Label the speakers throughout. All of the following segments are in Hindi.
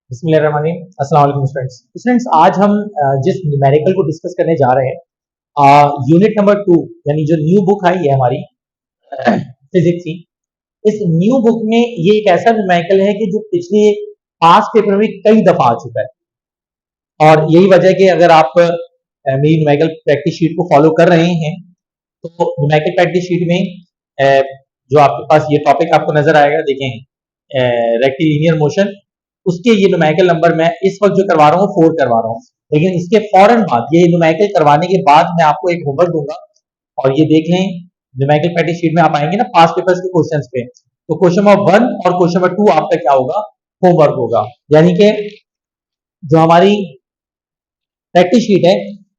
Speaker 1: बिस्मिल्लाहिर्रहमानिर्रहीम। अस्सलाम वालेकुम स्टूडेंट्स। आज हम जिस न्यूमेरिकल को डिस्कस करने जा रहे हैं, यूनिट नंबर 2 यानी जो न्यू बुक आई है हमारी फिजिक्स की, इस न्यू बुक में ये एक ऐसा न्यूमेरिकल है कि जो पिछले पास्ट पेपर में कई दफा आ चुका है। और यही वजह है कि अगर आप मेरी न्यूमेरिकल प्रैक्टिस शीट को फॉलो कर रहे हैं तो न्यूमेरिकल प्रैक्टिस शीट में जो आपके पास ये टॉपिक आपको नजर आएगा, देखें रेक्टिलिनियर मोशन, उसके ये न्यूमेरिकल नंबर मैं इस वक्त जो करवा रहा हूँ 4 करवा रहा हूँ। लेकिन इसके फौरन बाद ये न्यूमेरिकल करवाने के बाद मैं आपको एक होमवर्क दूंगा और ये देख लें, न्यूमेरिकल प्रैक्टिस शीट में आप आएंगे ना पास्ट पेपर्स के क्वेश्चंस पे, तो क्वेश्चन नंबर 1 और क्वेश्चन नंबर 2 आपका क्या होगा, होमवर्क होगा। यानी कि जो हमारी प्रैक्टिस शीट है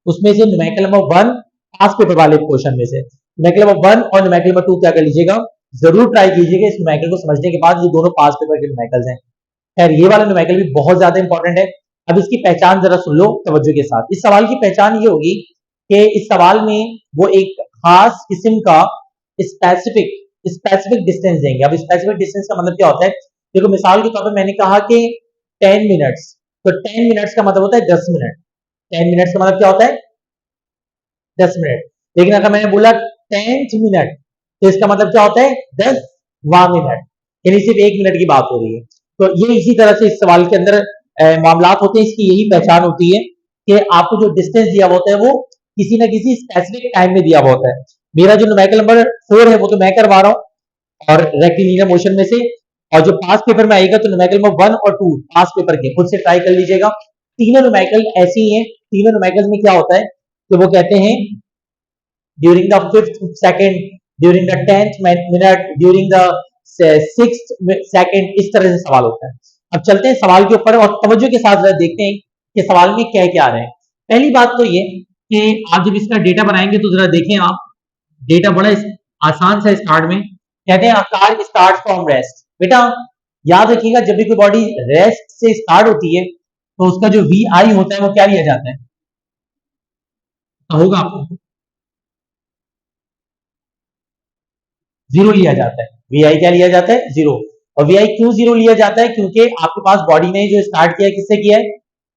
Speaker 1: उसमें से न्यूमेरिकल नंबर 1 पास्ट पेपर वाले क्वेश्चन में से न्यूमेरिकल नंबर 1 और न्यूमेरिकल नंबर 2 क्या कर लीजिएगा, जरूर ट्राई कीजिएगा। इस न्यूमेरिकल को समझने के बाद ये दोनों पास्ट पेपर के न्यूमेरिकल्स हैं। खैर ये वाला न्यूमेरिकल भी बहुत ज्यादा इंपॉर्टेंट है। अब इसकी पहचान जरा सुन लो तवज्जो के साथ। इस सवाल की पहचान ये होगी कि इस सवाल में वो एक खास किस्म का स्पेसिफिक स्पेसिफिक डिस्टेंस देंगे। अब स्पेसिफिक डिस्टेंस का मतलब क्या होता है, देखो मिसाल के तौर पर मैंने कहा कि 10 मिनट्स, तो 10 मिनट्स का मतलब होता है 10 मिनट। 10 मिनट्स का मतलब क्या होता है 10 मिनट। लेकिन अगर मैंने बोला 10th मिनट तो इसका मतलब क्या होता है 10वां मिनट, यानी सिर्फ 1 मिनट की बात हो रही है। तो ये इसी तरह से इस सवाल के अंदर मामलात होते हैं। इसकी यही पहचान होती है कि आपको जो डिस्टेंस दिया हुआ होता है वो किसी ना किसी स्पेसिफिक टाइम में दिया हुआ होता है। मेरा जो न्यूमेरिकल नंबर 4 है वो तो मैं करवा रहा हूँ और रेक्टिलिनियर मोशन में से, और जो पास्ट पेपर में आएगा तो न्यूमेरिकल नंबर 1 और 2 पास्ट पेपर के खुद से ट्राई कर लीजिएगा। तीनों न्यूमेरिकल ऐसे ही हैं। तीनों न्यूमेरिकल में क्या होता है कि वो कहते हैं during the 5th second, during the 10th minute, during the 6th second, इस तरह से सवाल होता है। अब चलते हैं सवाल के ऊपर और तवज्जो के साथ देखते हैं कि सवाल में क्या क्या आ रहा है। पहली बात तो ये कि आप जब इसका डेटा बनाएंगे तो जरा देखें आप, डेटा बड़ा आसान सा स्टार्ट में कहते हैं कार स्टार्ट फ्रॉम रेस्ट। बेटा याद रखिएगा जब भी कोई बॉडी रेस्ट से स्टार्ट होती है तो उसका जो वी आई होता है वो क्या लिया जाता है, होगा आपको जीरो लिया जाता है। वी आई क्या लिया जाता है, जीरो। और वी आई क्यों जीरो लिया जाता है, क्योंकि आपके पास बॉडी ने जो स्टार्ट किया है किससे किया है,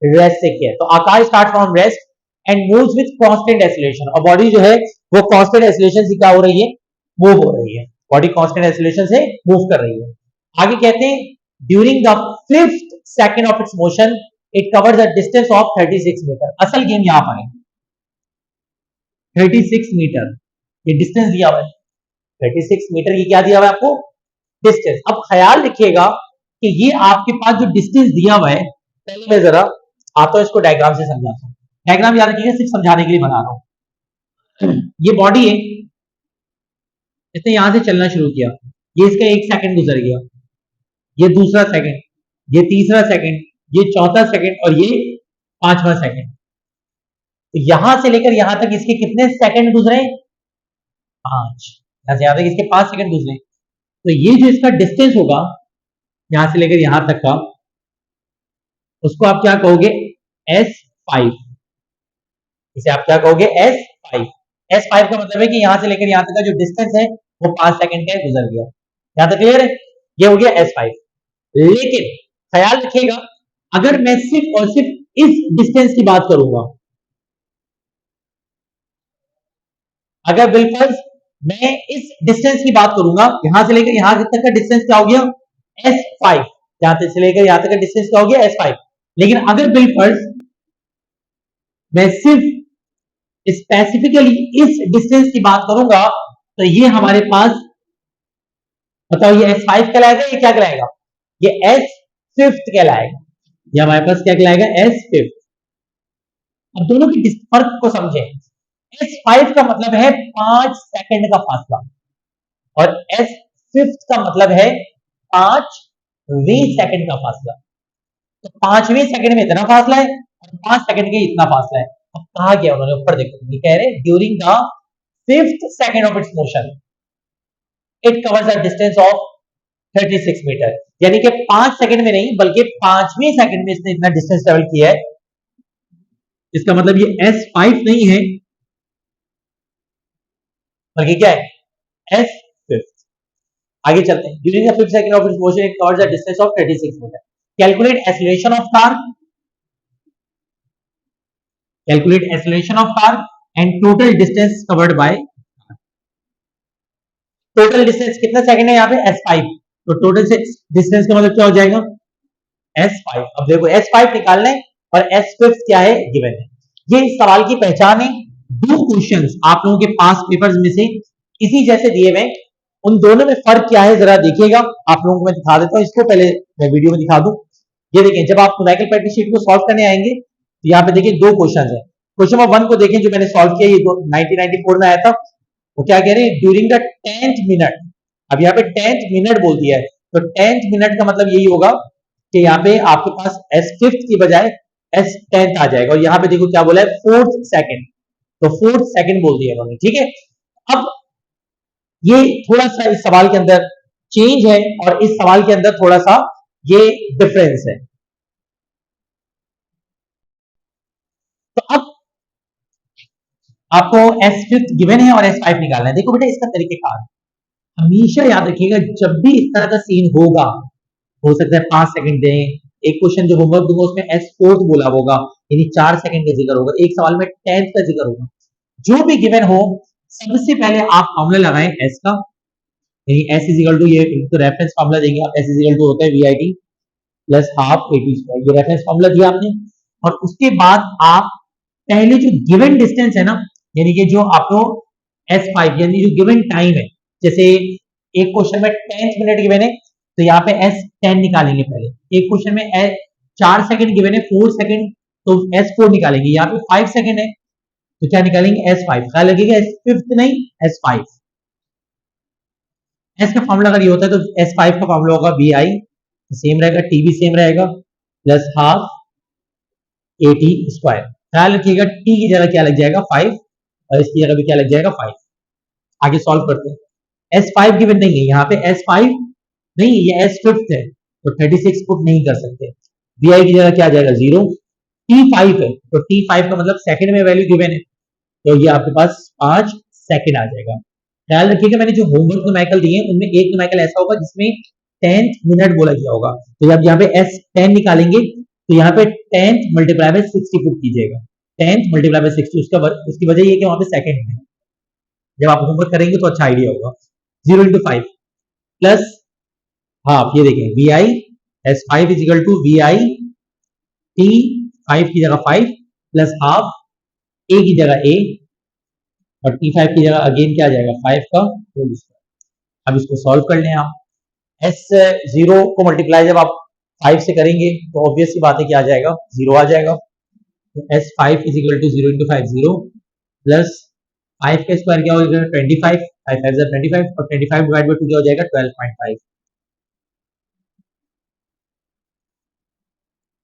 Speaker 1: रेस्ट से किया है। तो आकार start from rest and moves with constant acceleration, और बॉडी जो है वो कांस्टेंट एक्सीलरेशन से क्या हो रही है, मूव हो रही है। बॉडी कांस्टेंट एक्सीलरेशन से मूव कर रही है। आगे कहते हैं during the 5th second of its motion it covers a distance of 36 metre. असल गेम यहां पर है 36 मीटर, ये डिस्टेंस दिया हुआ है 36 मीटर, ये क्या दिया हुआ है आपको, डिस्टेंस। अब ख्याल रखिएगा कि ये आपके पास जो डिस्टेंस दिया हुआ है, पहले मैं जरा आता हूं इसको डायग्राम से समझाता हूं। डायग्राम याद रखिएगा सिर्फ समझाने के लिए बना रहा हूं। ये बॉडी है, इसने यहां से चलना शुरू किया, ये इसका 1 सेकंड गुजर गया, ये दूसरा सेकंड, ये तीसरा सेकंड, ये चौथा सेकंड और ये 5वां सेकंड। तो यहां से लेकर यहां तक इसके कितने सेकंड गुजरे, 5। यहां से यहां तक इसके 5 सेकंड गुजरे। तो ये जो इसका डिस्टेंस होगा यहां से लेकर यहां तक का, उसको आप क्या कहोगे, S5। इसे आप क्या कहोगे, S5। S5 का मतलब है कि यहां से लेकर यहां तक का जो डिस्टेंस है वो 5 सेकंड का गुजर गया। यहां तक क्लियर है, ये हो गया S5। लेकिन ख्याल रखिएगा अगर मैं सिर्फ और सिर्फ इस डिस्टेंस की बात करूंगा, अगर बिल्कुल मैं इस डिस्टेंस की बात करूंगा, यहां से लेकर यहां तक का डिस्टेंस क्या हो गया, S5। यहां से लेकर यहां तक का डिस्टेंस क्या हो गया, S5। लेकिन अगर बिल्कुल मैं सिर्फ स्पेसिफिकली इस डिस्टेंस की बात करूंगा तो ये हमारे पास, बताओ ये S5 कहलाएगा, ये क्या कहलाएगा, ये S5 कहलाएगा। ये हमारे पास क्या कहलाएगा, S5। अब दोनों के फर्क को समझें। S5 का मतलब है 5 सेकंड का फासला और S5 का मतलब है 5वें सेकंड का फासला। तो 5वें सेकंड में इतना फासला है और 5 सेकंड के इतना फासला है। अब कहा गया उन्होंने, ऊपर देखो ये कह रहे during the 5th second of its motion it covers a distance of 36 metre. यानी कि 5 सेकंड में नहीं बल्कि 5वें सेकंड में इसने इतना डिस्टेंस ट्रेवल किया है। इसका मतलब ये S5 नहीं है बल्कि क्या है, S5। आगे चलते हैं। During the 5th second of its motion it covers a distance of 36 metre. Calculate acceleration of car, calculate acceleration of car and total distance covered by, total distance कितना सेकंड है यहाँ पे s5, तो टोटल डिस्टेंस का मतलब क्या हो जाएगा s5। अब देखो s5 निकालना है और s5 क्या है गिवन है। ये इस सवाल की पहचान है। दो क्वेश्चंस आप लोगों के पास पेपर्स में से इसी जैसे दिए हुए, उन दोनों में फर्क क्या है जरा देखिएगा। आप लोगों को मैं दिखा देता हूं, इसको पहले मैं वीडियो में दिखा दूं। ये देखिए, जब आप न्यूमेरिकल प्रैक्टिस शीट को सॉल्व करने आएंगे तो यहाँ पे देखिए दो क्वेश्चन है। क्वेश्चन नंबर 1 को देखें जो मैंने सॉल्व किया, ये 1994 में आया था। वो क्या कह रहे हैं, ड्यूरिंग द 10th मिनट। अब यहाँ पे 10th मिनट बोल दिया है, तो 10th मिनट का मतलब यही होगा कि यहाँ पे आपके पास s5 की बजाय s10 आ जाएगा। और यहाँ पे देखो क्या बोला है 4th सेकंड, तो 4th सेकंड बोल दिया उन्होंने, ठीक है। अब ये थोड़ा सा इस सवाल के अंदर चेंज है और इस सवाल के अंदर थोड़ा सा ये डिफरेंस है। तो अब आपको s5 गिवन है और s5 निकालना है। देखो बेटा, इसका तरीकेकार हमेशा याद रखिएगा, जब भी इस तरह का सीन होगा, हो सकता है 5 सेकंड दें, एक क्वेश्चन जो होमवर्क दूंगा उसमें s4 बोला होगा, यानी 4 सेकंड का जिक्र होगा, एक सवाल में 10th का जिक्र होगा, जो भी गिवन हो सबसे पहले आप फॉर्मूला लगाएं s का, यानी s इज इक्वल टू, ये तो रेफरेंस फॉर्मूला देंगे आप, s इज इक्वल टू होता है VIT plus half AT square, ये रेफरेंस फॉर्मूला दिया आपने। और उसके बाद आप पहले जो गिवन डिस्टेंस है ना, यानी कि जो आपको s5 यानी जो गिवन टाइम है, जैसे एक क्वेश्चन में 10th मिनट गिवन है तो यहाँ पे s10 निकालेंगे पहले। एक क्वेश्चन में 4 सेकंड गिवन है, 4 सेकंड, तो s4 निकालेंगे। यहाँ पे 5 सेकंड है तो क्या निकालेंगे s5। ख्याल रखिएगा s5 नहीं s5। s का फॉर्मूला अगर ये होता है तो s5 का फॉर्मूला होगा VI, सेम रहेगा, t भी सेम रहेगा, प्लस हाफ AT स्क्वायर। ख्याल रखिएगा t की जगह क्या लग जाएगा 5 और इसकी जगह भी क्या लग जाएगा 5। आगे सॉल्व करते हैं। s5 गिवन नहीं है यहाँ पे, s5 नहीं, ये s5 है तो 36 पुट नहीं कर सकते। VI की जगह क्या आ जाएगा 0, t5 है तो t5 का मतलब सेकंड में वैल्यू गिवन है, तो ये आपके पास 5 सेकंड आ जाएगा। ख्याल रखिएगा मैंने जो होमवर्क न्यूमेरिकल दिए हैं उनमें एक न्यूमेरिकल ऐसा होगा जिसमें 10th मिनट बोला गया होगा, तो जब यहाँ पे s10 निकालेंगे तो यहाँ पे 10th मल्टीप्लाई बाय 60 पुट कीजिएगा। 10th मल्टीप्लाई बाय 60, उसकी वजह ये कि वहां पे सेकंड है। जब आप होमवर्क करेंगे तो अच्छा आइडिया होगा। 0 इंटू 5 प्लस हाफ, ये देखें VI s5 is equal to VI t5 की जगह 5 प्लस हाफ a की जगह a और t5 की जगह अगेन क्या आ जाएगा 5 का होल स्क्वायर। अब इसको सॉल्व कर लें आप। s0 को मल्टीप्लाई जब आप 5 से करेंगे तो ऑब्वियस सी बात है क्या आ जाएगा 0 आ जाएगा। तो s5 is equal to 0 into 5 0 plus 5 का स्क्वायर क्या हो जाएगा 25, 5 5 25 और 25 डिवाइड बाय 2 क्या हो जाएगा 12.5।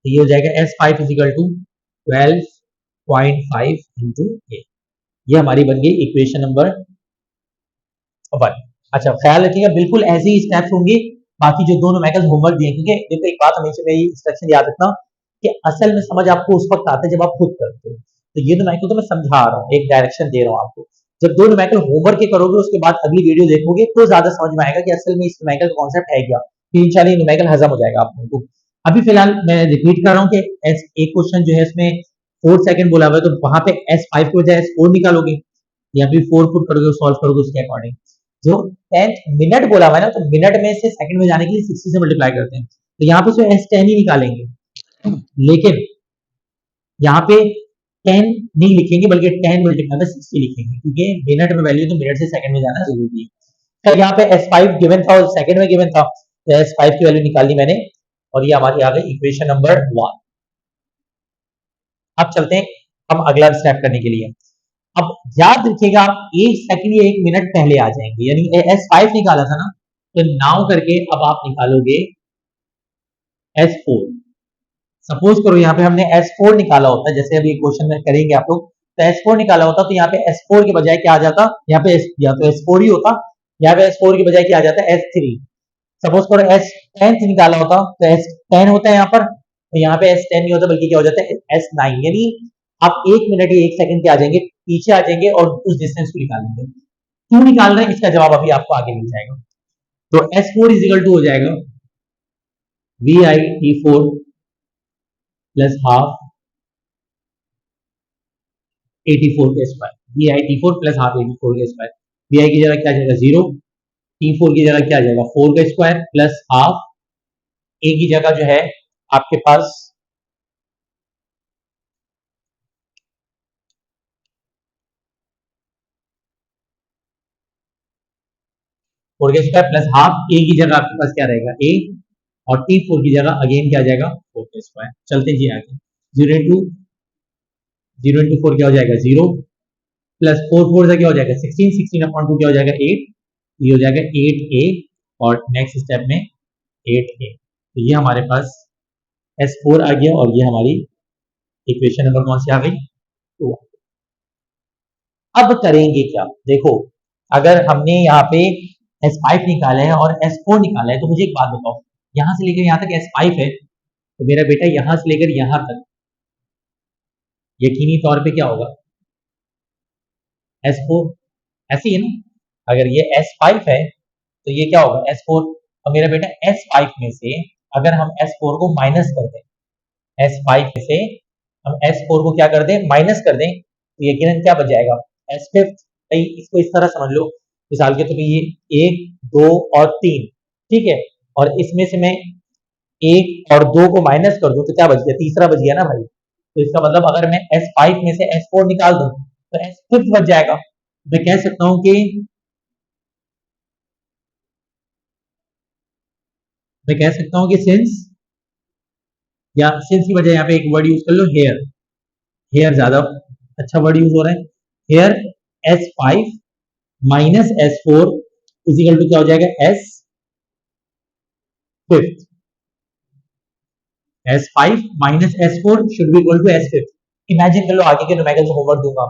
Speaker 1: तो ये हो जाएगा s5 is equal to 12.5 into a। ये हमारी बन गई इक्वेशन नंबर 1। अच्छा, ख्याल रखिएगा बिल्कुल ऐसे ही स्टेप्स होंगे बाकी जो दोनों मैकेज होमवर्क दिए, क्योंकि देखो एक बात हमेशा मेरी इंस्ट्रक्शन याद रखना कि असल में समझ आपको उस वक्त आता है जब आप खुद करते हो। तो ये न्यूमेरिकल तो मैं समझा रहा हूँ, एक डायरेक्शन दे रहा हूँ आपको। जब दो न्यूमेरिकल होमवर्क के करोगे उसके बाद अगली वीडियो देखोगे तो ज्यादा समझ में आएगा कि असल में इस न्यूमेरिकल का कॉन्सेप्ट है क्या, फिर इंशाल्लाह ये न्यूमेरिकल हजम हो जाएगा आप लोगों को। अभी फिलहाल मैं रिपीट कर रहा हूँ कि एक क्वेश्चन जो है इसमें 4 सेकंड बोला हुआ है, तो वहां पे s5 की बजाय s4 निकालोगे, या फिर 4 पुट करोगे सॉल्व करोगे उसके अकॉर्डिंग। जो 10th मिनट बोला हुआ है ना, तो मिनट में से सेकंड में जाने के लिए 60 से मल्टीप्लाई करते हैं, तो यहाँ पे सिर्फ s10 ही निकालेंगे, लेकिन यहाँ पे 10 नहीं लिखेंगे बल्कि 10 मल्टीप्लाई बाय 60 लिखेंगे, क्योंकि मिनट में वैल्यू तो मिनट से सेकंड में जाना जरूरी है। तो यहाँ पे s5 गिवन था और सेकंड में गिवन था, तो s5 की वैल्यू निकाल ली मैंने और ये हमारी आ गई इक्वेशन नंबर 1। अब चलते हैं हम अगला स्टेप करने के लिए। अब याद रखिएगा आप 1 सेकंड या 1 मिनट पहले आ जाएंगे, यानी s5 निकाला था ना, तो नाउ करके अब आप निकालोगे s4। सपोज करो यहाँ पे हमने s4 निकाला होता, जैसे अभी क्वेश्चन में करेंगे आप लोग, तो s4 निकाला होता तो यहाँ पे s4 के बजाय क्या आ जाता, यहाँ पे या तो s4 ही होता, यहाँ पे s4 के बजाय क्या आ जाता s3। सपोज करो s10 निकाला होता तो s10 होता है यहाँ पर, तो यहाँ पे s10 नहीं होता बल्कि क्या हो जाता है s9, यानी आप 1 मिनट या 1 सेकंड के आ जाएंगे, पीछे आ जाएंगे और उस डिस्टेंस को निकालेंगे। क्यों निकाल रहे हैं इसका जवाब अभी आपको आगे मिल जाएगा। तो s4 इज इक्वल टू हो जाएगा V I T four plus half A T four के square, V I T four plus half A T four के स्क्वायर। वी आई की जगह क्या आ जाएगा जीरो, टी फोर की जगह क्या आ जाएगा फोर का स्क्वायर प्लस हाफ ए की जगह जो है आपके पास फोर का स्क्वायर प्लस हाफ ए की जगह आपके पास क्या रहेगा ए, और टी फोर की जगह अगेन क्या आ जाएगा फोर का स्क्वायर। चलते जी आगे, जीरो इंटू फोर क्या हो जाएगा जीरो, प्लस फोर फोर से क्या हो जाएगा सिक्सटीन, सिक्सटीन अपॉन टू क्या हो जाएगा एट, ये हो जाएगा एट ए, और नेक्स्ट स्टेप में एट ए। तो ये हमारे पास एस फोर आ गया, और ये हमारी इक्वेशन नंबर कौन सी आ गई टू। अब करेंगे क्या, देखो अगर हमने यहाँ पे एस फाइव निकाला है और एस फोर निकाला है, तो मुझे एक बात बताओ, यहाँ से लेकर यहाँ तक एस फाइव है, तो मेरा बेटा यहाँ से लेकर यहाँ तक यकीनी तौर पे क्या होगा एस फोर, ऐसी है ना। अगर ये एस फाइव है तो ये क्या होगा एस फोर, और मेरा बेटा एस फाइव में से अगर हम एस फोर को माइनस कर दें, एस फाइव में से हम एस फोर को क्या कर दें माइनस कर दें, तो यकीनन क्या बच जाएगा एस फिफ्थ। भाई इसको इस तरह समझ लो, मिसाल के तौर पे ये एक दो और तीन, ठीक है, और इसमें से मैं एक और दो को माइनस कर दूं तो क्या बच गया तीसरा बच गया ना भाई। तो इसका मतलब अगर मैं एस फाइव में से एस फोर निकाल दूं तो एस फिफ्थ बच जाएगा। मैं कह सकता हूं कि सिंस, या सिंस की बजाय यहाँ पे एक वर्ड यूज कर लो हेयर, हेयर ज्यादा अच्छा वर्ड यूज हो रहा है, here S five minus S four is equal to क्या हो जाएगा S fifth, S five minus S four should be equal to S fifth. Imagine कर लो आगे के न्यूमेरिकल होमवर्क दूंगा,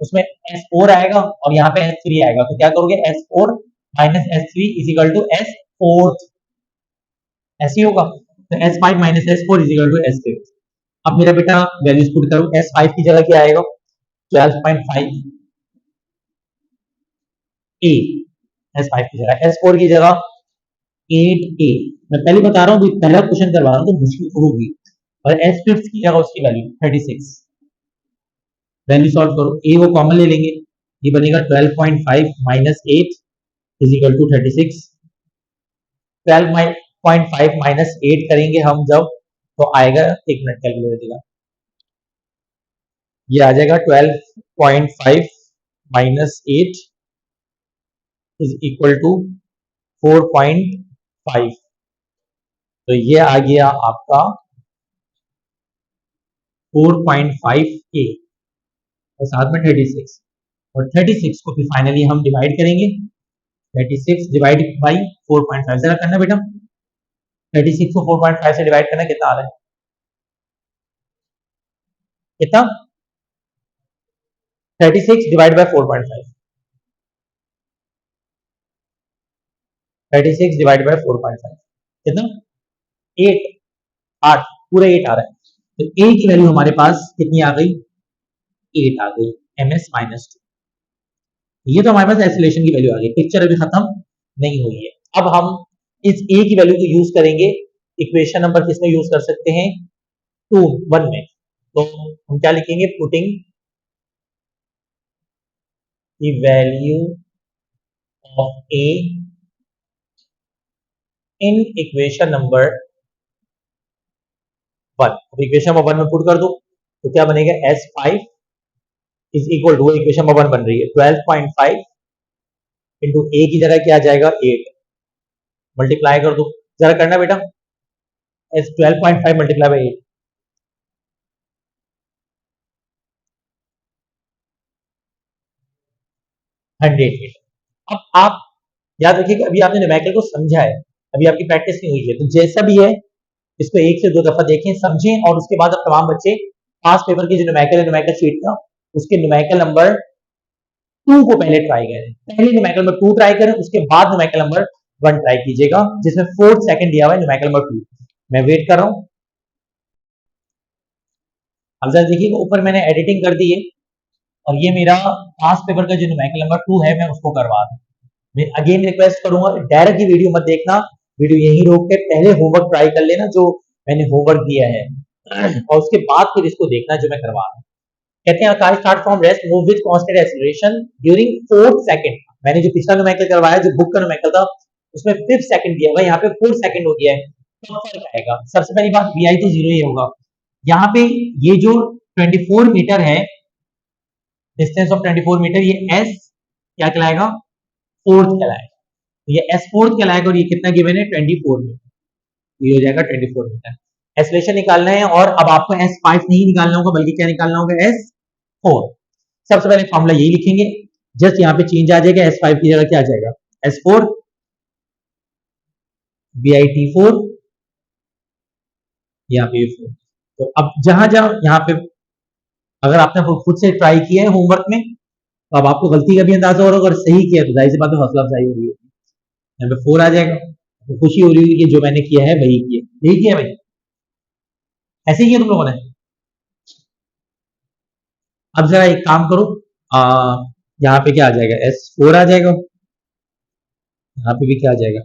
Speaker 1: उसमें एस फोर आएगा और यहाँ पे एस थ्री आएगा, तो क्या करोगे S four minus S three is equal to S fourth, ऐसे होगा। तो S five minus S four is equal to S fifth. अब मेरा बेटा वैल्यूज पुट करो, एस फाइव की जगह क्या आएगा 12.5 ए, एस फाइव की जगह, एस फोर की जगह 8 ए। मैं पहले बता रहा हूँ पहला क्वेश्चन करवा रहा हूँ तो मुश्किल होगी, और एस फिफ्थ की जगह उसकी वैल्यू 36, वैल्यू सॉल्व करो, ए वो कॉमन ले लेंगे, ये बनेगा 12.5 minus eight is equal to 36, 12.5 minus eight करेंगे हम जब, तो आएगा एक मिनट कैलकुलेटर देगा, ये आ जाएगा 12.5 minus eight is equal to 4.5, तो ये आ गया आपका 4.5 ए और साथ में 36, और 36 को फिर फाइनली हम डिवाइड करेंगे, 36 डिवाइड बाई 4.5 जरा करना बेटा, 36 को 4.5 से डिवाइड करना कितना आ रहा है, कितना 36 डिवाइड बाय 4.5, 36 डिवाइड बाय 4.5 कितना 8, 8 पूरा 8 आ रहा है, तो ए की वैल्यू हमारे पास कितनी आ गई 8 आ गई, एम एस माइनस टू। ये तो हमारे पास एसिलेशन की वैल्यू आ गई, पिक्चर अभी खत्म नहीं हुई है। अब हम इस ए की वैल्यू को यूज करेंगे, इक्वेशन नंबर किसमें यूज कर सकते हैं टू वन में, तो हम क्या लिखेंगे putting the value of a in equation number one. Equation number one में पुट कर दो तो क्या बनेगा S five is equal to, equation number one बन रही है 12.5 इंटू ए की जगह क्या आ जाएगा 8, मल्टीप्लाई कर दो, जरा करना बेटा, एस 12.5 मल्टीप्लाई बाई 8, 100। अब आप याद रखिए कि अभी आपने न्यूमेरिकल को समझा है, अभी आपकी प्रैक्टिस नहीं हुई है, तो जैसा भी है इसको एक से दो दफा देखें समझें, और उसके बाद अब तमाम बच्चे पास पेपर की जो न्यूमेरिकल है न्यूमेरिकल शीट का उसके न्यूमेरिकल नंबर टू को पहले ट्राई करें, पहले न्यूमेरिकल नंबर टू ट्राई करें, उसके बाद न्यूमेरिकल नंबर वन ट्राई कीजिएगा, जिसमें फोर्थ सेकंड दिया हुआ है न्यूमेरिकल नंबर टू। मैं वेट कर रहा हूँ, अब जरा देखिए ऊपर मैंने एडिटिंग कर दी है, और ये मेरा पास पेपर का जो न्यूमेरिकल नंबर टू है मैं उसको करवा दूं। मैं अगेन रिक्वेस्ट करूंगा डायरेक्ट की वीडियो मत देखना, वीडियो यही रोक के पहले होमवर्क ट्राई कर लेना जो मैंने होमवर्क दिया है और उसके बाद फिर इसको देखना जो मैं करवा रहा हूँ। कहते हैं car start from rest move with constant acceleration during 4 second. मैंने जो पिछला न्यूमेरिकल करवाया जो बुक का न्यूमेरिकल था उसमें 5 सेकंड दिया हुआ है, यहाँ पे 4 सेकंड हो गया है, तो फर्क आएगा। सबसे पहली बात vi तो जीरो ही होगा। यहाँ पे ये जो 24 मीटर है, डिस्टेंस ऑफ 24 मीटर, ये s क्या कहलाएगा, फोर्थ कहलाएगा। तो ये s फोर्थ कहलाएगा और ये कितना गिवन है 24 मीटर, ये हो जाएगा 24 मीटर। एक्सेलरेशन निकालना है और अब आपको s5 नहीं निकालना होगा बल्कि क्या निकालना होगा, s4। सबसे पहले फॉर्मूला यही लिखेंगे, जस्ट यहाँ पे चेंज आ जाएगा, s5 की जगह क्या आ जाएगा, s4 bit4, यहाँ पे 4। तो अब जहां जहां यहाँ पे अगर आपने खुद से ट्राई किया है होमवर्क में तो अब आपको गलती का भी अंदाजा हो रहा होगा, अगर सही किया तो जाहिर सी बात है हौसला अफजाई हो रही होगी, यहाँ पे 4 आ जाएगा, तो खुशी हो रही होगी कि जो मैंने किया है वही किया, यही किया भाई, ऐसे ही किया तुम लोगों ने। अब जरा एक काम करो, यहाँ पे क्या आ जाएगा, s4 आ जाएगा, यहाँ पे भी क्या आ जाएगा,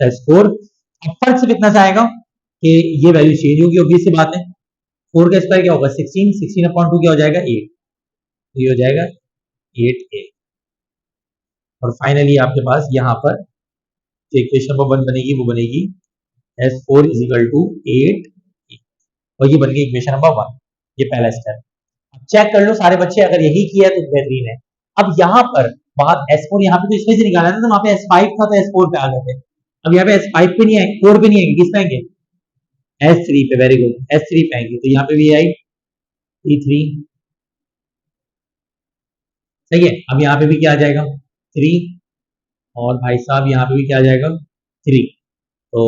Speaker 1: s4। अब फर्क सिर्फ इतना सा आएगा कि ये वैल्यू चेंज होगी, ऑब्वियस सी बात है। 4 का स्क्वायर क्या होगा, 16, 16/2 क्या हो जाएगा, 8, तो ये हो जाएगा 8a। और फाइनली आपके पास यहाँ पर जो इक्वेशन नंबर 1 बनेगी वो बनेगी s4 इज इक्वल टू 8, और ये बन गई इक्वेशन नंबर 1। ये पहला स्टेप। अब चेक कर लो सारे बच्चे, अगर यही किया है तो बेहतरीन है। अब यहाँ पर बात s4 यहाँ पे तो इसमें से निकाला था, तो वहां पे s5 था तो s4 पे आ गए थे। अब यहाँ पे s5 पे नहीं आएंगे, 4 पे नहीं आएंगे, किस पे आएंगे, s3 पे। वेरी गुड, s3 पे आएंगे, तो यहाँ पे भी आई e3, सही है। अब यहाँ पे भी क्या आ जाएगा, 3, और भाई साहब यहाँ पे भी क्या आ जाएगा, 3। तो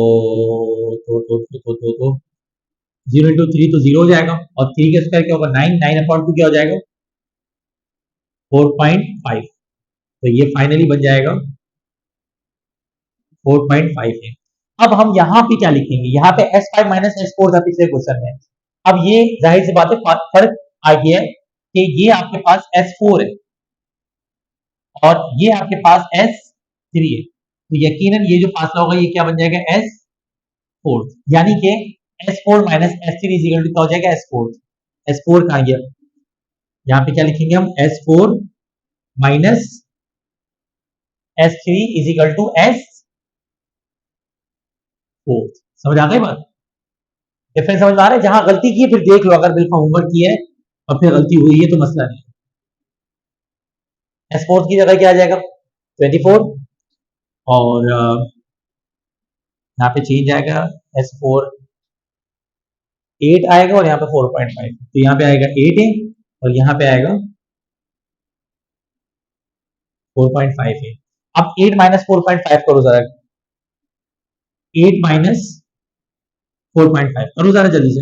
Speaker 1: जीरो इंटू थ्री तो जीरो हो जाएगा, और 3 का स्क्वायर क्या होगा, 9, 9/2 क्या हो जाएगा, 4.5। तो ये फाइनली बन जाएगा 4.5 है। अब हम यहाँ पे क्या लिखेंगे, यहाँ पे s5 माइनस s4 था पिछले क्वेश्चन में। अब ये जाहिर सी बात है फर्क आ गया है कि ये आपके पास s4 है और ये आपके पास s3 है, तो यकीनन ये जो फासला होगा ये क्या बन जाएगा, s4, यानी कि s4 minus s3 is equal to क्या हो जाएगा, s4। s4 कहाँ गया, यहाँ पे क्या लिखेंगे हम, s4 minus s3 is equal to s4। समझ आ गई बात, डिफरेंस समझ में आ रहा है। जहां गलती की है फिर देख लो, अगर बिल्कुल होमवर्क किया है और फिर गलती हुई है तो मसला नहीं। s4 की जगह क्या आ जाएगा, 24, और यहाँ पे चेंज आएगा, s4 8 आएगा और यहाँ पे 4.5, तो यहाँ पे आएगा 8 है और यहाँ पे आएगा 4.5 है। अब 8 माइनस 4.5 करो जरा, 8 माइनस 4.5 करो जरा जल्दी से,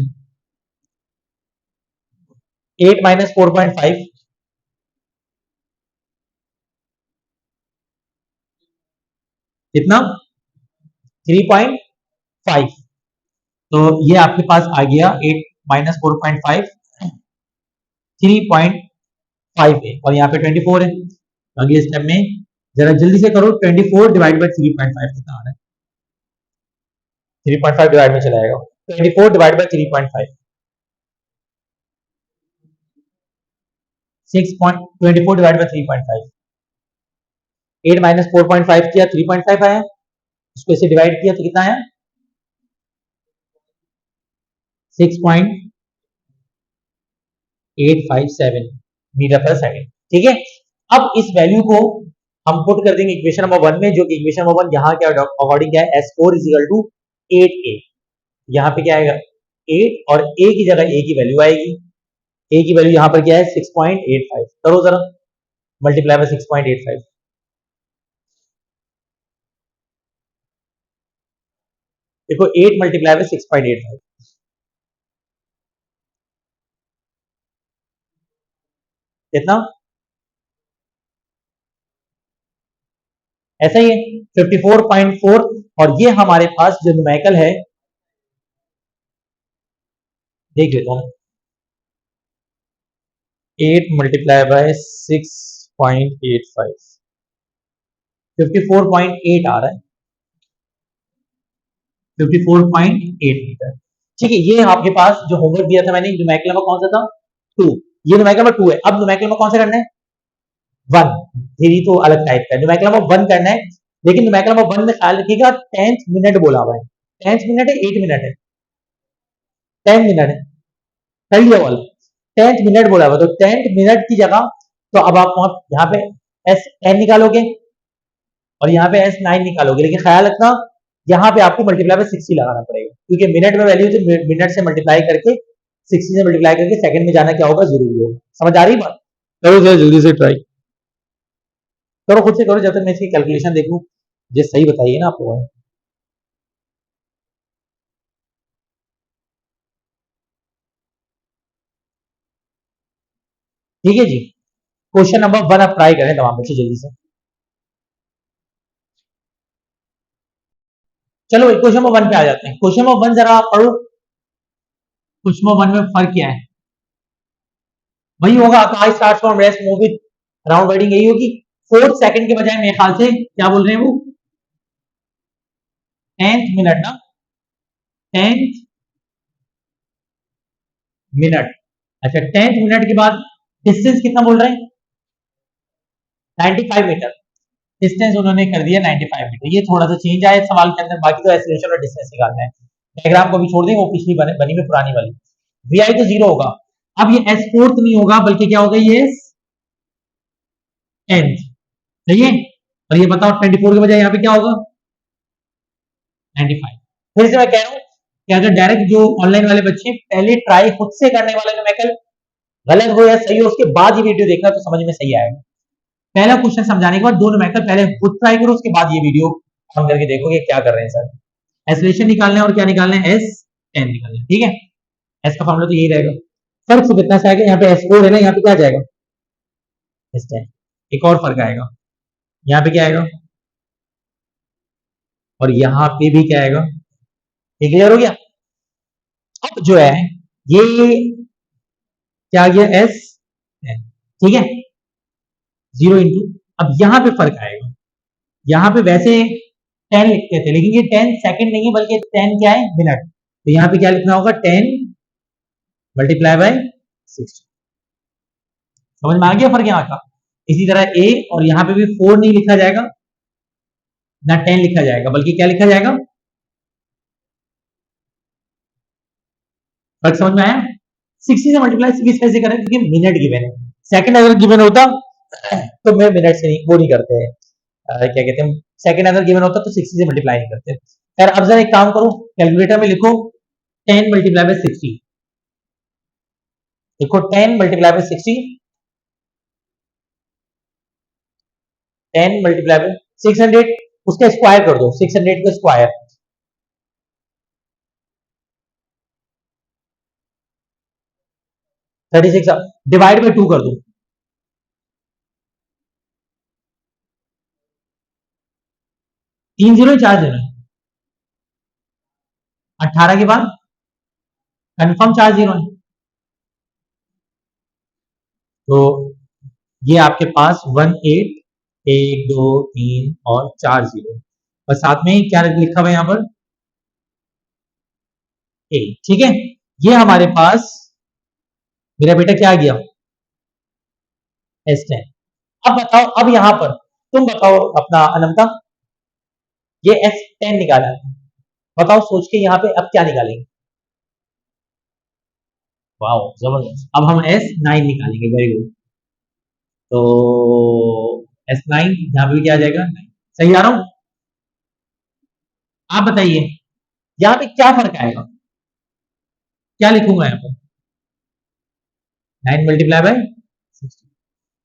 Speaker 1: 8 माइनस 4.5 कितना, 3.5। तो ये आपके पास आ गया 8 माइनस 4.5 3.5 है, और यहाँ पे 24 है। तो अगले स्टेप में जरा जल्दी से करो, 24 डिवाइड बाई 3.5 कितना आ रहा है, 3.5 डिवाइड में चलाएगा, 24 divide by 3.5, 6.24 divide by 3.5, 8 minus 4.5 किया 3.5 आया, उसको इसे डिवाइड किया तो कितना आया, 6.857 मीटर पर सेकंड। ठीक है, अब इस वैल्यू को हम पुट कर देंगे इक्वेशन नंबर 1 में, जो कि इक्वेशन नंबर 1 यहाँ के अकॉर्डिंग क्या है, s4 is equal to 8a। यहाँ पे क्या आएगा, 8, और a की जगह a की वैल्यू आएगी, a की वैल्यू यहाँ पर क्या है, 6.85। करो जरा मल्टीप्लाई बाय 6.85, देखो 8 मल्टीप्लाई बाय 6.85 कितना, ऐसा ही है 54.4। और ये हमारे पास जो न्यूमेरिकल है, देख लेता हूँ, 8 मल्टीप्लाई बाय 6.85, 54.8 आ रहा है। 54.8 मीटर। ठीक है, ये आपके पास जो होमवर्क दिया था मैंने, न्यूमेरिकल नंबर कौन सा था? 2। ये न्यूमेरिकल नंबर 2 है। अब न्यूमेरिकल नंबर कौन सा करना है? 1। थ्री तो अलग टाइप का, न्यूमेरिकल नंबर 1 करना है। लेकिन न्यूमेरिकल नंबर 1 में ख्याल रखिएगा 10th मिनट बोला हुआ है। 10th मिनट है, 8 मिनट है? 10 मिनट है। कर लिया वाला 10th मिनट बोला हुआ, तो 10th मिनट की जगह तो अब आप यहाँ पे S10 निकालोगे और यहाँ पे S9 निकालोगे, लेकिन ख्याल रखना यहाँ पे आपको मल्टीप्लाई बाय 60 लगाना पड़ेगा, क्योंकि मिनट में वैल्यू तो मिनट से मल्टीप्लाई करके 60 से मल्टीप्लाई करके सेकंड में जाना क्या होगा, जरूरी होगा। समझ आ रही बात? करो जरा जल्दी से ट्राई करो, खुद से करो, जब तक मैं इसकी कैलकुलेशन देखूं। जो सही बताइए ना आपको। ठीक है जी, क्वेश्चन नंबर 1 आप ट्राई करें तमाम बच्चे जल्दी से। चलो क्वेश्चन नंबर 1 पे आ जाते हैं। क्वेश्चन नंबर 1 जरा आप पढ़ो। क्वेश्चन नंबर 1 में फर्क क्या है? वही होगा, Akash start from rest move with round wording यही होगी। 4 सेकंड के बजाय मेरे ख्याल से क्या बोल रहे हैं वो, 10th मिनट ना, 10th मिनट। अच्छा, 10th मिनट के बाद डिस्टेंस कितना बोल रहे हैं? 95 मीटर। डिस्टेंस उन्होंने कर दिया 95 मीटर। ये थोड़ा सा चेंज आया सवाल के अंदर, बाकी तो एक्सीलरेशन और डिस्टेंस निकालना है। डायग्राम को भी छोड़ दें, वो पिछली बनी में पुरानी वाली। वी आई तो 0 होगा। अब ये एस फोर्थ नहीं होगा, बल्कि क्या होगा, ये nth। सही है। और ये बताओ 24 के बजाय यहाँ पे क्या होगा? 95। फिर से मैं कह रहा हूँ कि अगर डायरेक्ट जो ऑनलाइन वाले बच्चे पहले ट्राई खुद से करने वाले न्यूमेरिकल गलत हो या सही हो, उसके बाद ये वीडियो देखना तो समझ में सही आएगा। पहला क्वेश्चन समझाने के बाद दो न्यूमेरिकल पहले खुद ट्राई करो, उसके बाद ये वीडियो ऑन करके देखोगे क्या कर रहे हैं सर। एक्सेलरेशन निकालना है और क्या निकालना है, S10 निकालना है। ठीक है, एस का फॉर्मूला तो यही रहेगा। फर्क तो कितना सा आएगा, यहाँ पे S4 है ना, यहाँ पे क्या आ जाएगा, S10। एक और फर्क आएगा, यहाँ पे क्या आएगा और यहाँ पे भी क्या आएगा। ये क्लियर हो गया? अब जो है ये क्या आ गया, S10। ठीक है, 0 इंटू, अब यहाँ पे फर्क आएगा। यहाँ पे वैसे 10 लिखते थे, लेकिन ये 10 सेकंड नहीं है, बल्कि 10 क्या है, मिनट। तो यहाँ पे क्या लिखना होगा, 10 मल्टीप्लाई बाय 60। समझ में आ गया फर्क यहाँ का? इसी तरह ए, और यहाँ पे भी 4 नहीं लिखा जाएगा ना 10 लिखा जाएगा, बल्कि क्या लिखा जाएगा। फर्क समझ में आया? 60 से मल्टीप्लाई किस वजह से करें, क्योंकि मिनट गिवन है। सेकंड अगर गिवन होता तो मैं मिनट से नहीं, वो नहीं करते हैं, क्या कहते हैं, सेकंड अगर गिवन होता तो 60 से मल्टीप्लाई नहीं करते। यार अब जरा एक काम करो, कैलकुलेटर में लिखो 10 मल्टीप्लाई बाय 60। देखो 10 मल्टीप्लाई बाय 60, 10 मल्टीप्लाई बाय 600, उसका स्क्वायर कर दो, 600 का स्क्वायर 36, डिवाइड बाय 2 कर दो। 3 जीरो 4 जीरो, 18 के बाद कंफर्म 4 जीरो है। तो ये आपके पास 18, 1 2 3 और 4 जीरो, और साथ में ही क्या लिखा हुआ है यहाँ पर, ए। ठीक है, ये हमारे पास मेरा बेटा क्या आ गया, S10। अब बताओ, अब यहां पर तुम बताओ अपना अनंता, ये S10 निकाला है, बताओ सोच के यहाँ पे अब क्या निकालेंगे। वाह जबरदस्त, अब हम S9 निकालेंगे, वेरी गुड। तो S9 यहाँ पे क्या आ जाएगा, 9। सही आ रहा हूं? आप बताइए यहाँ पे क्या फर्क आएगा, क्या लिखूंगा यहाँ पर, 9 मल्टीप्लाई बाय 60।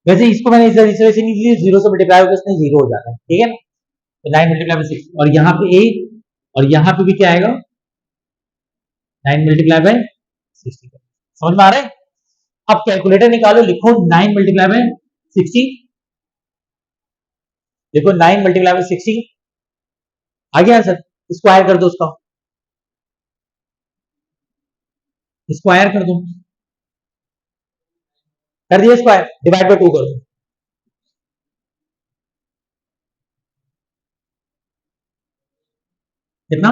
Speaker 1: वैसे इसको मैंने इस वजह से नहीं लिया, जीरो से मल्टीप्लाई होकर इसमें जीरो हो जाता है। ठीक है ना, तो 9 मल्टीप्लाई बाय 60, और यहाँ पे 8, और यहाँ पे भी क्या आएगा, 9 मल्टीप्लाई बाय 60। समझ में आ रहा है? अब कैलकुलेटर निकालो, लिखो 9 मल्टीप्लाई बाय 60, देखो 9 मल्टीप्लाई बाय 60 आ गया आंसर। स्क्वायर कर दो उसका, स्क्वायर कर दो, कर दिया स्क्वायर, डिवाइड बाय 2 कर दो। कितना,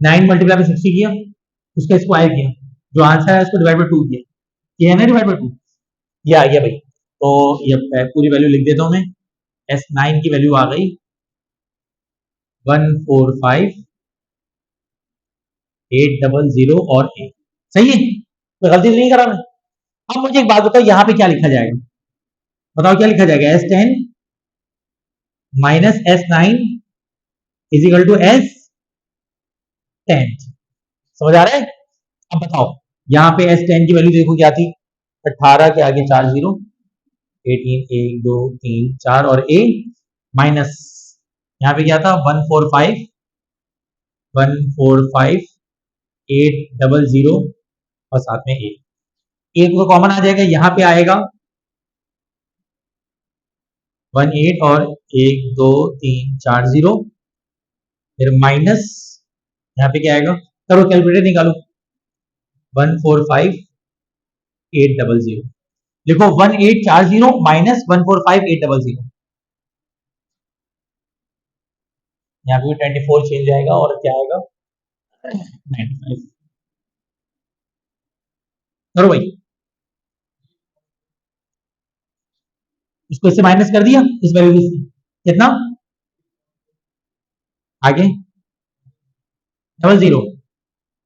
Speaker 1: 9 मल्टीप्लाई बाय 60 किया, उसका स्क्वायर किया, जो आंसर है उसको डिवाइड बाय 2 किया, ये है ना डिवाइड बाय 2, ये आ गया भाई। तो ये पूरी वैल्यू लिख देता हूं मैं, S9 की वैल्यू आ गई 145800 और ए। सही है, तो गलती नहीं करा मैं। अब मुझे एक बात बताओ, यहाँ पे क्या लिखा जाएगा, बताओ क्या लिखा जाएगा, S10 minus S9 is equal to S10, समझ आ रहा है। अब बताओ यहाँ पे S10 की वैल्यू देखो क्या थी, 18 के आगे 4 जीरो, 18 1 2 3 4 और ए माइनस यहाँ पे क्या था 145800 और साथ में ए, एक तो कॉमन आ जाएगा, यहाँ पे आएगा 18 और 1 2 3 4 जीरो, फिर माइनस यहाँ पे क्या आएगा, करो कैलकुलेटर निकालो, 145800 लिखो, 1840 माइनस 145800, यहाँ पे 24 चेंज जाएगा और क्या आएगा 95, करो भाई, इसको इससे माइनस कर दिया, इस वैल्यू से कितना, आगे 00,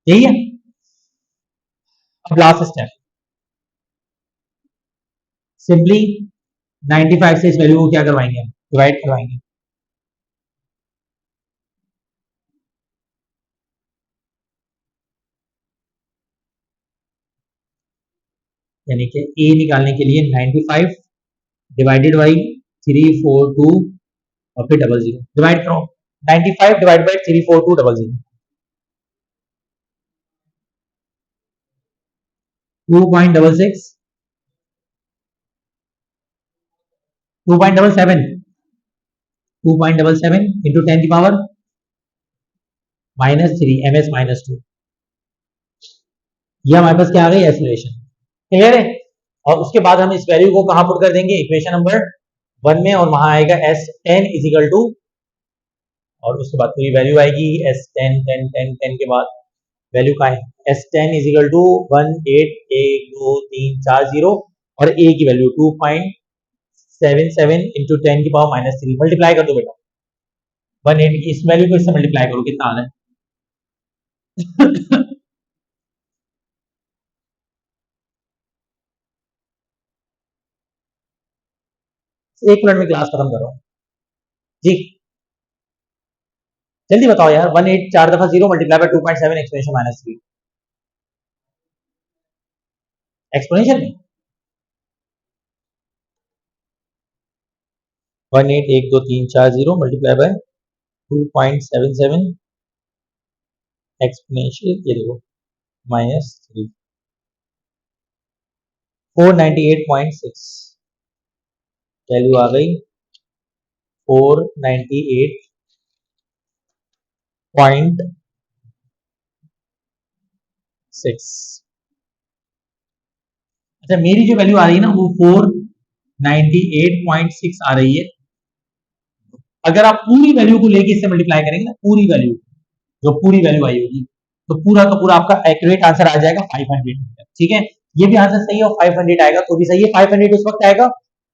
Speaker 1: यही है। अब लास्ट स्टेप, सिंपली 95 से इस वैल्यू को क्या करवाएंगे, हम डिवाइड करवाएंगे, यानी कि ए निकालने के लिए 95 डिवाइडेड बाई 342 और फिर 00 डिवाइड करो, 95 डिवाइड बाई 342 00, 2.66 2.77 2.77 इंटू 10 की पावर -3 ms -2, ये हमारे पास क्या आ गई एक्सप्लेनेशन, क्लियर है। और उसके बाद हम इस वैल्यू को कहां पुट कर देंगे, इक्वेशन नंबर 1 में, और वहां आएगा S10 इज इक्वल टू, और उसके बाद पूरी वैल्यू आएगी S10 10 10 10 के बाद वैल्यू का है S10 इज इक्वल टू 181234 और ए की वैल्यू 2.77 इंटू 10 की पावर -3, मल्टीप्लाई कर दो बेटा, 18 की इस वैल्यू को इससे मल्टीप्लाई करो, कितना आ रहा है एक मिनट में क्लास खत्म करो जी, जल्दी बताओ यार, 18 4 दफा 0 मल्टीप्लाई बाय 2.7 एक्सपोनेंशियल -3, एक्सपोनेंशियल में 181234 मल्टीप्लाई बाय 2.77 एक्सपोनेंशियल, ये देखो -3, 498.6, वैल्यू आ गई 498.6। अच्छा, मेरी जो वैल्यू आ रही है ना वो 498.6 आ रही है, अगर आप पूरी वैल्यू को लेके इससे मल्टीप्लाई करेंगे ना, पूरी वैल्यू, जो पूरी वैल्यू आई होगी, तो पूरा का पूरा आपका एक्यूरेट आंसर आ जाएगा 500 मीटर, ठीक है। ये भी आंसर सही है और 500 आएगा तो भी सही है। 500 उस वक्त आएगा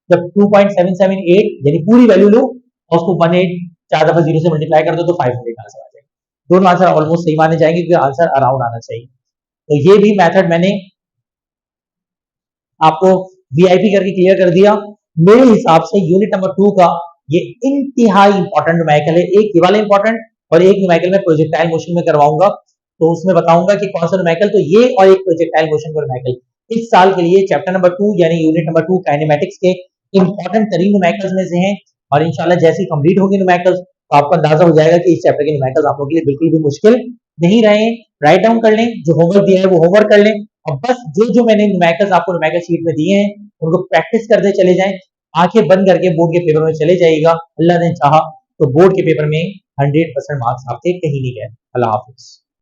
Speaker 1: जब 2.778 यानी पूरी वैल्यू लो और उसको 18 4 दफा 0 से मल्टीप्लाई कर दो तो 500 का आंसर आ जाएगा। दोनों आंसर ऑलमोस्ट सही माने जाएंगे क्योंकि आंसर अराउंड आना चाहिए। तो ये भी मेथड मैंने आपको वीआईपी करके क्लियर कर दिया। मेरे हिसाब से यूनिट नंबर 2 का ये इंतहाई इंपॉर्टेंट न्यूमेरिकल है। एक ये वाला इंपॉर्टेंट और एक न्यूमेरिकल में प्रोजेक्टाइल मोशन में करवाऊंगा, तो उसमें बताऊंगा कि कौन सा न्यूमेरिकल, तो ये और एक प्रोजेक्टाइल मोशन का न्यूमेरिकल इस साल के लिए चैप्टर नंबर 2 यानी यूनिट नंबर 2 काइनेमेटिक्स के इंपॉर्टेंट तरीन न्यूमेरिकल्स में से हैं। और इंशाल्लाह जैसे ही कंप्लीट होगी न्यूमेरिकल्स तो आपको अंदाजा हो जाएगा कि इस चैप्टर के न्यूमेरिकल्स आप लोगों के लिए बिल्कुल भी मुश्किल नहीं रहे। राइट डाउन कर लें, जो होमवर्क दिया है वो होमवर्क कर लें, और बस जो जो मैंने न्यूमेरिकल्स आपको न्यूमेरिकल शीट में दिए हैं उनको प्रैक्टिस करते चले जाएं। आंखें बंद करके बोर्ड के पेपर में चले जाइएगा, अल्लाह ने चाहा तो बोर्ड के पेपर में 100% मार्क्स आपके कहीं नहीं गए। अल्लाह हाफिज।